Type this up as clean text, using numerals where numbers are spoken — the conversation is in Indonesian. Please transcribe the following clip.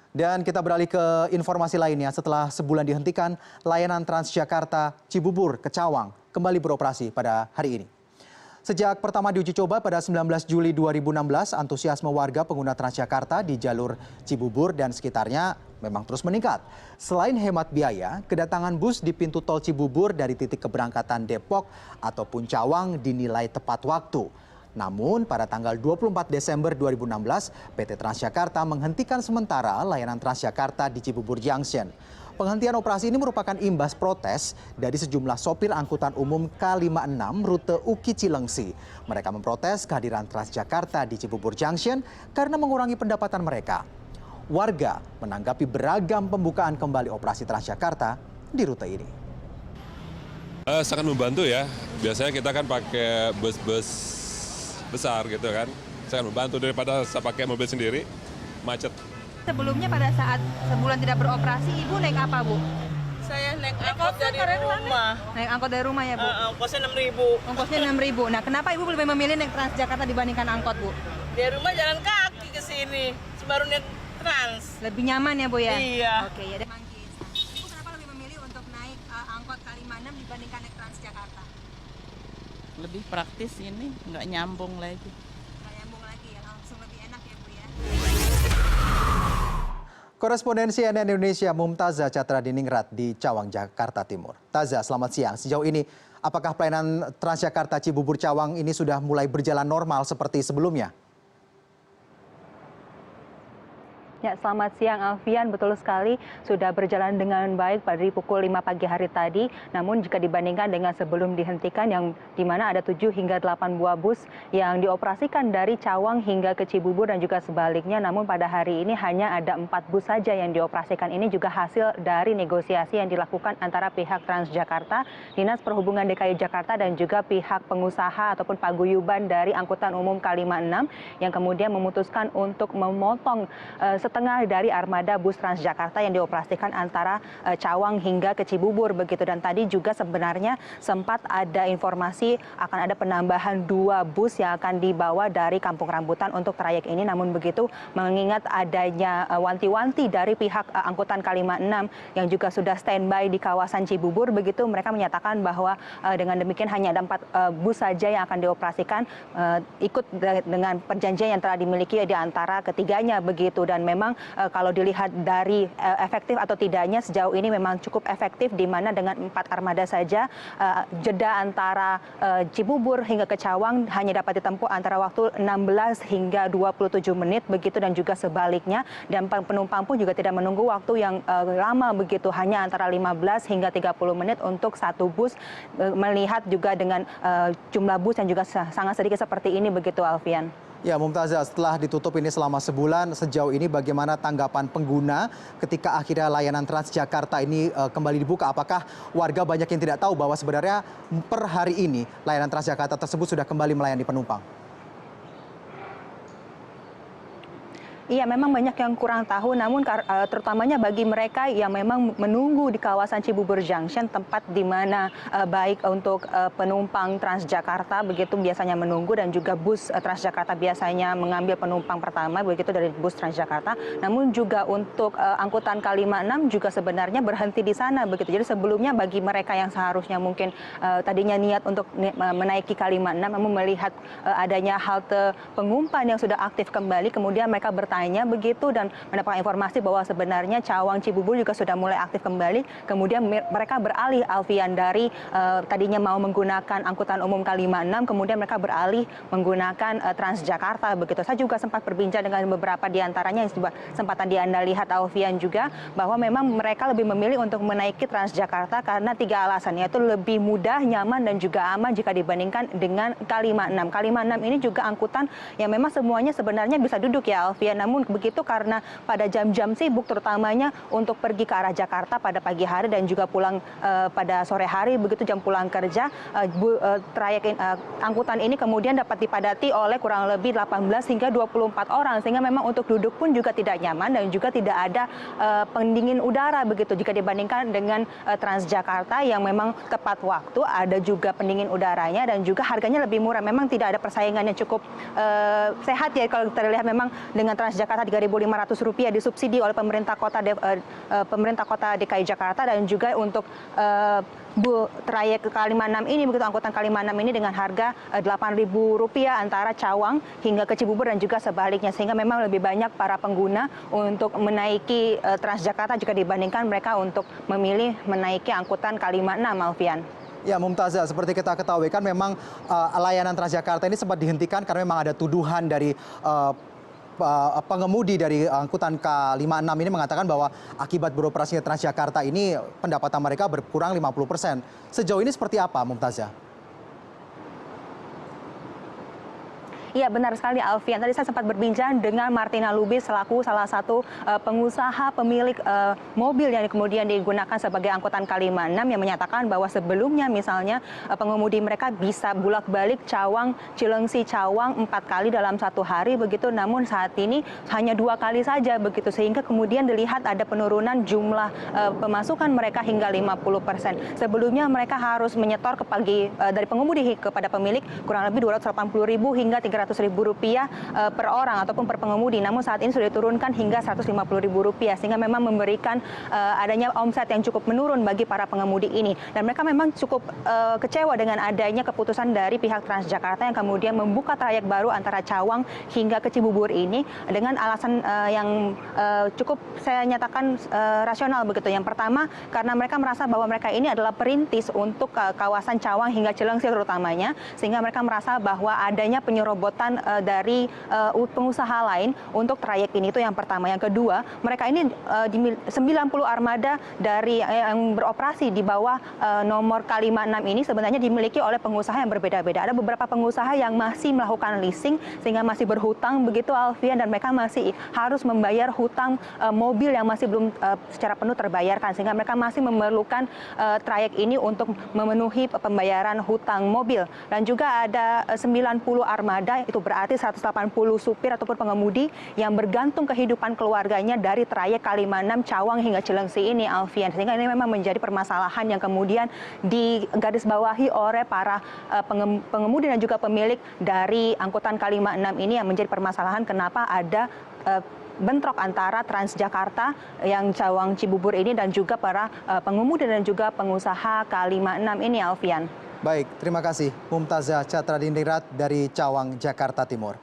Dan kita beralih ke informasi lainnya. Setelah sebulan dihentikan, layanan Transjakarta Cibubur ke Cawang kembali beroperasi pada hari ini. Sejak pertama diuji coba pada 19 Juli 2016, antusiasme warga pengguna Transjakarta di jalur Cibubur dan sekitarnya memang terus meningkat. Selain hemat biaya, kedatangan bus di pintu tol Cibubur dari titik keberangkatan Depok ataupun Cawang dinilai tepat waktu. Namun pada tanggal 24 Desember 2016, PT Transjakarta menghentikan sementara layanan Transjakarta di Cibubur Junction. Penghentian operasi ini merupakan imbas protes dari sejumlah sopir angkutan umum K56 rute Uki Cilengsi. Mereka memprotes kehadiran Transjakarta di Cibubur Junction karena mengurangi pendapatan mereka. Warga menanggapi beragam pembukaan kembali operasi Transjakarta di rute ini. Sangat membantu ya. Biasanya kita kan pakai bus-bus besar gitu kan. Sangat membantu daripada saya pakai mobil sendiri, macet. Sebelumnya pada saat sebulan tidak beroperasi, Ibu naik apa, Bu? Saya naik angkot dari rumah. Naik angkot dari rumah ya, Bu? Ongkosnya 6.000. Ongkosnya 6.000. Nah, kenapa Ibu lebih memilih naik Transjakarta dibandingkan angkot, Bu? Dari rumah jalan kaki ke sini, baru naik Trans. Lebih nyaman ya, Bu ya? Iya. Oke, ya. Manggis. Ibu kenapa lebih memilih untuk naik angkot K56 dibandingkan naik Transjakarta? Lebih praktis ini, nggak nyambung lagi. Nggak nyambung lagi ya, langsung lebih enak ya, Bu ya? Korespondensi CNN Indonesia Mumtazah Catra Diningrat di Cawang, Jakarta Timur. Tazah, selamat siang. Sejauh ini, apakah pelayanan Transjakarta Cibubur Cawang ini sudah mulai berjalan normal seperti sebelumnya? Ya, selamat siang Alfian, betul sekali sudah berjalan dengan baik pada pukul 5 pagi hari tadi. Namun jika dibandingkan dengan sebelum dihentikan yang di mana ada 7 hingga 8 buah bus yang dioperasikan dari Cawang hingga ke Cibubur dan juga sebaliknya. Namun pada hari ini hanya ada 4 bus saja yang dioperasikan. Ini juga hasil dari negosiasi yang dilakukan antara pihak Transjakarta, Dinas Perhubungan DKI Jakarta dan juga pihak pengusaha ataupun paguyuban dari angkutan umum K56 yang kemudian memutuskan untuk memotong setengah dari armada bus Transjakarta yang dioperasikan antara Cawang hingga ke Cibubur begitu. Dan tadi juga sebenarnya sempat ada informasi akan ada penambahan 2 bus yang akan dibawa dari Kampung Rambutan untuk trayek ini. Namun begitu mengingat adanya wanti-wanti dari pihak angkutan K56 yang juga sudah standby di kawasan Cibubur begitu, mereka menyatakan bahwa dengan demikian hanya ada 4 bus saja yang akan dioperasikan ikut dengan perjanjian yang telah dimiliki di antara ketiganya begitu. Dan memang kalau dilihat dari efektif atau tidaknya sejauh ini memang cukup efektif di mana dengan 4 armada saja jeda antara Cibubur hingga ke Cawang hanya dapat ditempuh antara waktu 16 hingga 27 menit begitu dan juga sebaliknya, dan penumpang pun juga tidak menunggu waktu yang lama begitu, hanya antara 15 hingga 30 menit untuk satu bus, melihat juga dengan jumlah bus yang juga sangat sedikit seperti ini begitu Alfian. Ya, Mumtazah, setelah ditutup ini selama sebulan, sejauh ini bagaimana tanggapan pengguna ketika akhirnya layanan Transjakarta ini kembali dibuka? Apakah warga banyak yang tidak tahu bahwa sebenarnya per hari ini layanan Transjakarta tersebut sudah kembali melayani penumpang? Iya, memang banyak yang kurang tahu, namun terutamanya bagi mereka yang memang menunggu di kawasan Cibubur Junction, tempat di mana baik untuk penumpang Transjakarta begitu biasanya menunggu dan juga bus Transjakarta biasanya mengambil penumpang pertama begitu dari bus Transjakarta. Namun juga untuk angkutan K56 juga sebenarnya berhenti di sana begitu. Jadi sebelumnya bagi mereka yang seharusnya mungkin tadinya niat untuk menaiki K56 namun melihat adanya halte pengumpan yang sudah aktif kembali, kemudian mereka bertanya begitu dan mendapatkan informasi bahwa sebenarnya Cawang Cibubur juga sudah mulai aktif kembali. Kemudian mereka beralih Alfian dari tadinya mau menggunakan angkutan umum K56, kemudian mereka beralih menggunakan Transjakarta begitu. Saya juga sempat berbincang dengan beberapa di antaranya yang sempat tadi Anda lihat Alfian juga, bahwa memang mereka lebih memilih untuk menaiki Transjakarta karena 3 alasan, yaitu lebih mudah, nyaman dan juga aman jika dibandingkan dengan K56. K56 ini juga angkutan yang memang semuanya sebenarnya bisa duduk ya Alfian. Namun begitu karena pada jam-jam sibuk terutamanya untuk pergi ke arah Jakarta pada pagi hari dan juga pulang pada sore hari begitu jam pulang kerja, trayek angkutan ini kemudian dapat dipadati oleh kurang lebih 18 hingga 24 orang sehingga memang untuk duduk pun juga tidak nyaman dan juga tidak ada pendingin udara begitu jika dibandingkan dengan Transjakarta yang memang tepat waktu, ada juga pendingin udaranya dan juga harganya lebih murah. Memang tidak ada persaingan yang cukup sehat ya kalau terlihat memang dengan Transjakarta Transjakarta Rp3.500 disubsidi oleh pemerintah kota DKI Jakarta, dan juga untuk trayek K56 ini, begitu angkutan K56 ini dengan harga Rp8.000 antara Cawang hingga ke Cibubur dan juga sebaliknya, sehingga memang lebih banyak para pengguna untuk menaiki Transjakarta jika dibandingkan mereka untuk memilih menaiki angkutan K56, Alfian. Ya, Mumtazah, seperti kita ketahui kan memang layanan Transjakarta ini sempat dihentikan karena memang ada tuduhan dari pengemudi dari angkutan K56 ini mengatakan bahwa akibat beroperasinya Transjakarta ini pendapatan mereka berkurang 50%. Sejauh ini seperti apa, Mumtazah? Iya, benar sekali, Alfian. Tadi saya sempat berbincang dengan Martina Lubis selaku salah satu pengusaha pemilik mobil yang kemudian digunakan sebagai angkutan K56, yang menyatakan bahwa sebelumnya misalnya pengemudi mereka bisa bolak-balik Cawang, Cilengsi, Cawang 4 kali dalam 1 hari begitu, namun saat ini hanya 2 kali saja begitu, sehingga kemudian dilihat ada penurunan jumlah pemasukan mereka hingga 50%. Sebelumnya mereka harus menyetor dari pengemudi kepada pemilik kurang lebih Rp280.000 hingga Rp300.000 per orang ataupun per pengemudi. Namun saat ini sudah diturunkan hingga Rp150.000, sehingga memang memberikan adanya omset yang cukup menurun bagi para pengemudi ini. Dan mereka memang cukup kecewa dengan adanya keputusan dari pihak Transjakarta yang kemudian membuka trayek baru antara Cawang hingga ke Cibubur ini dengan alasan yang cukup saya nyatakan rasional begitu. Yang pertama, karena mereka merasa bahwa mereka ini adalah perintis untuk kawasan Cawang hingga Cilengsi terutamanya, sehingga mereka merasa bahwa adanya penyerobotan dari pengusaha lain untuk trayek ini, itu yang pertama. Yang kedua, mereka ini 90 armada dari yang beroperasi di bawah nomor K56 ini sebenarnya dimiliki oleh pengusaha yang berbeda-beda. Ada beberapa pengusaha yang masih melakukan leasing sehingga masih berhutang begitu, Alfian, dan mereka masih harus membayar hutang mobil yang masih belum secara penuh terbayarkan, sehingga mereka masih memerlukan trayek ini untuk memenuhi pembayaran hutang mobil. Dan juga ada 90 armada, itu berarti 180 supir ataupun pengemudi yang bergantung kehidupan keluarganya dari trayek K56 Cawang hingga Cilengsi ini, Alfian. Sehingga ini memang menjadi permasalahan yang kemudian digarisbawahi oleh para pengemudi dan juga pemilik dari angkutan K56 ini, yang menjadi permasalahan kenapa ada bentrok antara Transjakarta yang Cawang Cibubur ini dan juga para pengemudi dan juga pengusaha K56 ini, Alfian. Baik, terima kasih Mumtazah Chatradiningrat dari Cawang, Jakarta Timur.